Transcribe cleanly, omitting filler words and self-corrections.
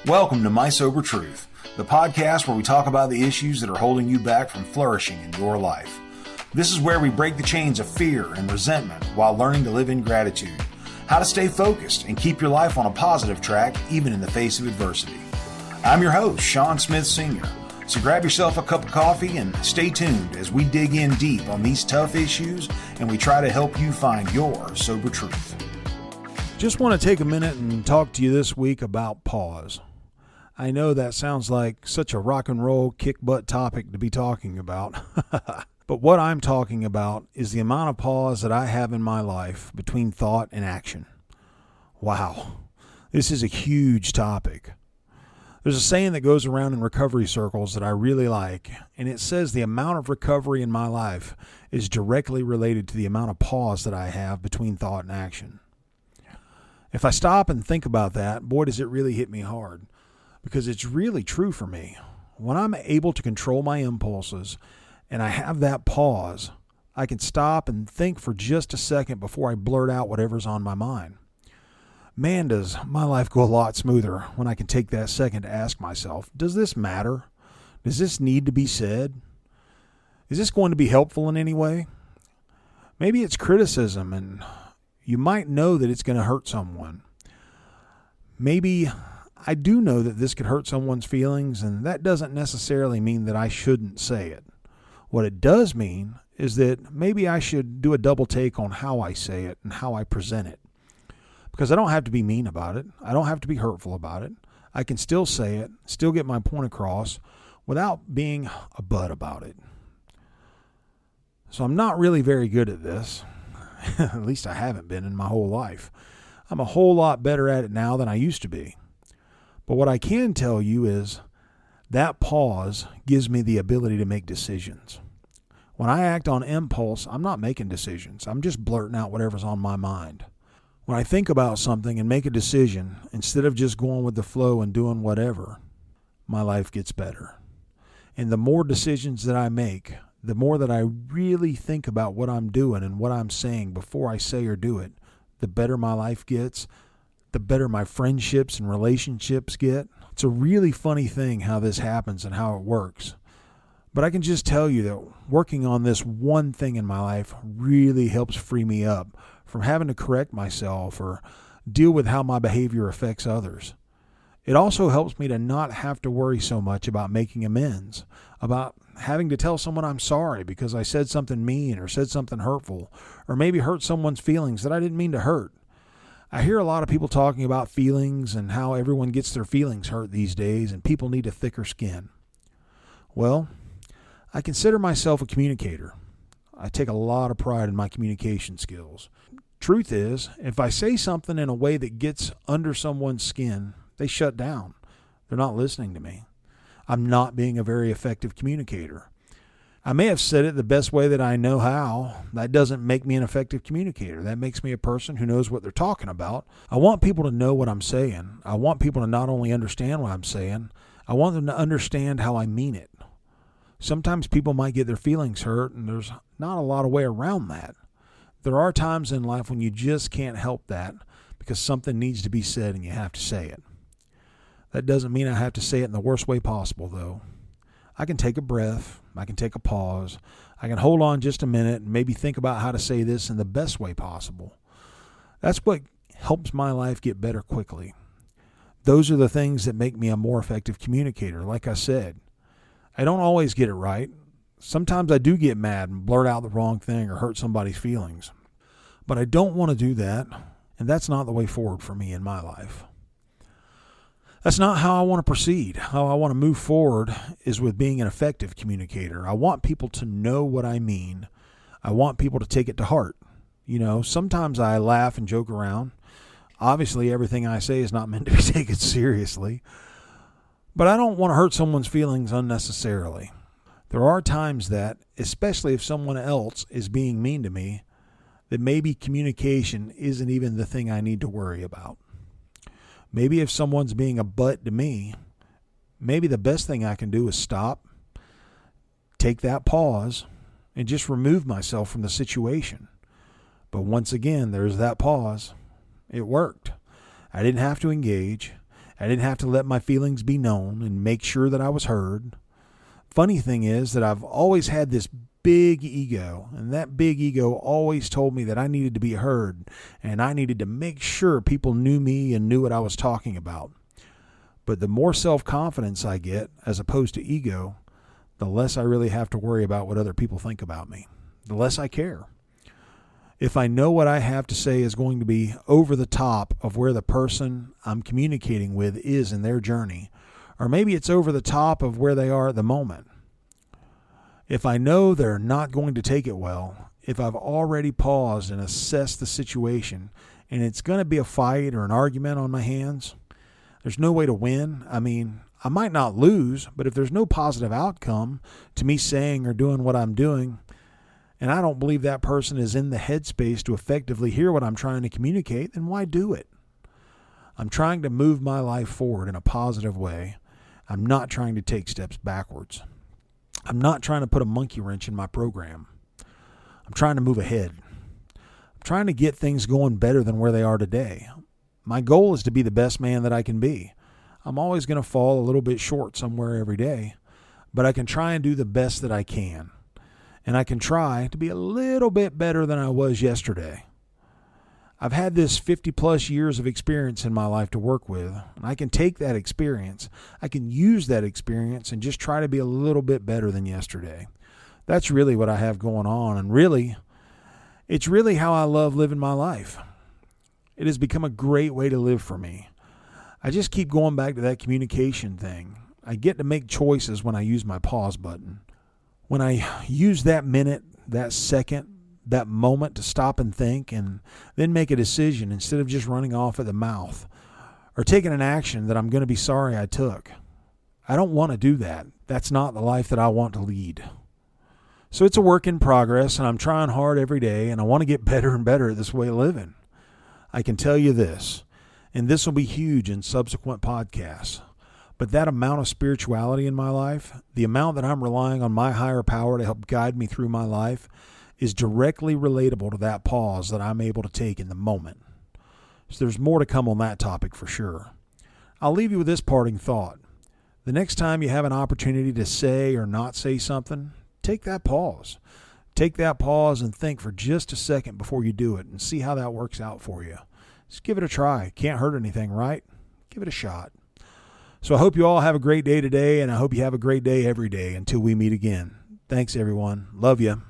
Welcome to My SoberTruth, the podcast where we talk about the issues that are holding you back from flourishing in your life. This is where we break the chains of fear and resentment while learning to live in gratitude, how to stay focused and keep your life on a positive track even in the face of adversity. I'm your host, Sean Smith Sr., so grab yourself a cup of coffee and stay tuned as we dig in deep on these tough issues and we try to help you find your sober truth. Just want to take a minute and talk to you this week about pause. I know that sounds like such a rock and roll kick butt topic to be talking about, but what I'm talking about is the amount of pause that I have in my life between thought and action. Wow, this is a huge topic. There's a saying that goes around in recovery circles that I really like, and it says the amount of recovery in my life is directly related to the amount of pause that I have between thought and action. If I stop and think about that, boy, does it really hit me hard. Because it's really true for me. When I'm able to control my impulses and I have that pause, I can stop and think for just a second before I blurt out whatever's on my mind. Man, does my life go a lot smoother when I can take that second to ask myself, does this matter? Does this need to be said? Is this going to be helpful in any way? Maybe it's criticism and you might know that it's going to hurt someone. Maybe I do know that this could hurt someone's feelings, and that doesn't necessarily mean that I shouldn't say it. What it does mean is that maybe I should do a double take on how I say it and how I present it. Because I don't have to be mean about it. I don't have to be hurtful about it. I can still say it, still get my point across without being a butt about it. So I'm not really very good at this. At least I haven't been in my whole life. I'm a whole lot better at it now than I used to be. But what I can tell you is that pause gives me the ability to make decisions. When I act on impulse, I'm not making decisions. I'm just blurting out whatever's on my mind. When I think about something and make a decision, instead of just going with the flow and doing whatever, my life gets better. And the more decisions that I make, the more that I really think about what I'm doing and what I'm saying before I say or do it, the better my life gets, the better my friendships and relationships get. It's a really funny thing how this happens and how it works. But I can just tell you that working on this one thing in my life really helps free me up from having to correct myself or deal with how my behavior affects others. It also helps me to not have to worry so much about making amends, about having to tell someone I'm sorry because I said something mean or said something hurtful, or maybe hurt someone's feelings that I didn't mean to hurt. I hear a lot of people talking about feelings and how everyone gets their feelings hurt these days and people need a thicker skin. Well, I consider myself a communicator. I take a lot of pride in my communication skills. Truth is, if I say something in a way that gets under someone's skin, they shut down. They're not listening to me. I'm not being a very effective communicator. I may have said it the best way that I know how. That doesn't make me an effective communicator. That makes me a person who knows what they're talking about. I want people to know what I'm saying. I want people to not only understand what I'm saying, I want them to understand how I mean it. Sometimes people might get their feelings hurt, and there's not a lot of way around that. There are times in life when you just can't help that because something needs to be said and you have to say it. That doesn't mean I have to say it in the worst way possible, though. I can take a breath. I can take a pause. I can hold on just a minute and maybe think about how to say this in the best way possible. That's what helps my life get better quickly. Those are the things that make me a more effective communicator. Like I said, I don't always get it right. Sometimes I do get mad and blurt out the wrong thing or hurt somebody's feelings. But I don't want to do that, and that's not the way forward for me in my life. That's not how I want to proceed. How I want to move forward is with being an effective communicator. I want people to know what I mean. I want people to take it to heart. You know, sometimes I laugh and joke around. Obviously, everything I say is not meant to be taken seriously. But I don't want to hurt someone's feelings unnecessarily. There are times that, especially if someone else is being mean to me, that maybe communication isn't even the thing I need to worry about. Maybe if someone's being a butt to me, maybe the best thing I can do is stop, take that pause, and just remove myself from the situation. But once again, there's that pause. It worked. I didn't have to engage. I didn't have to let my feelings be known and make sure that I was heard. Funny thing is that I've always had this big ego, and that big ego always told me that I needed to be heard, and I needed to make sure people knew me and knew what I was talking about. But the more self-confidence I get, as opposed to ego, the less I really have to worry about what other people think about me. The less I care. If I know what I have to say is going to be over the top of where the person I'm communicating with is in their journey, or maybe it's over the top of where they are at the moment. If I know they're not going to take it well, if I've already paused and assessed the situation, and it's going to be a fight or an argument on my hands, there's no way to win. I mean, I might not lose, but if there's no positive outcome to me saying or doing what I'm doing, and I don't believe that person is in the headspace to effectively hear what I'm trying to communicate, then why do it? I'm trying to move my life forward in a positive way. I'm not trying to take steps backwards. I'm not trying to put a monkey wrench in my program. I'm trying to move ahead. I'm trying to get things going better than where they are today. My goal is to be the best man that I can be. I'm always going to fall a little bit short somewhere every day, but I can try and do the best that I can. And I can try to be a little bit better than I was yesterday. I've had this 50 plus years of experience in my life to work with, and I can take that experience, I can use that experience and just try to be a little bit better than yesterday. That's really what I have going on, and really, it's really how I love living my life. It has become a great way to live for me. I just keep going back to that communication thing. I get to make choices when I use my pause button. When I use that minute, that second, that moment to stop and think and then make a decision instead of just running off at the mouth or taking an action that I'm going to be sorry I took. I don't want to do that. That's not the life that I want to lead. So it's a work in progress, and I'm trying hard every day, and I want to get better and better at this way of living. I can tell you this, and this will be huge in subsequent podcasts. But that amount of spirituality in my life, the amount that I'm relying on my higher power to help guide me through my life, is directly relatable to that pause that I'm able to take in the moment. So there's more to come on that topic for sure. I'll leave you with this parting thought. The next time you have an opportunity to say or not say something, take that pause. Take that pause and think for just a second before you do it and see how that works out for you. Just give it a try. Can't hurt anything, right? Give it a shot. So I hope you all have a great day today, and I hope you have a great day every day until we meet again. Thanks, everyone. Love you.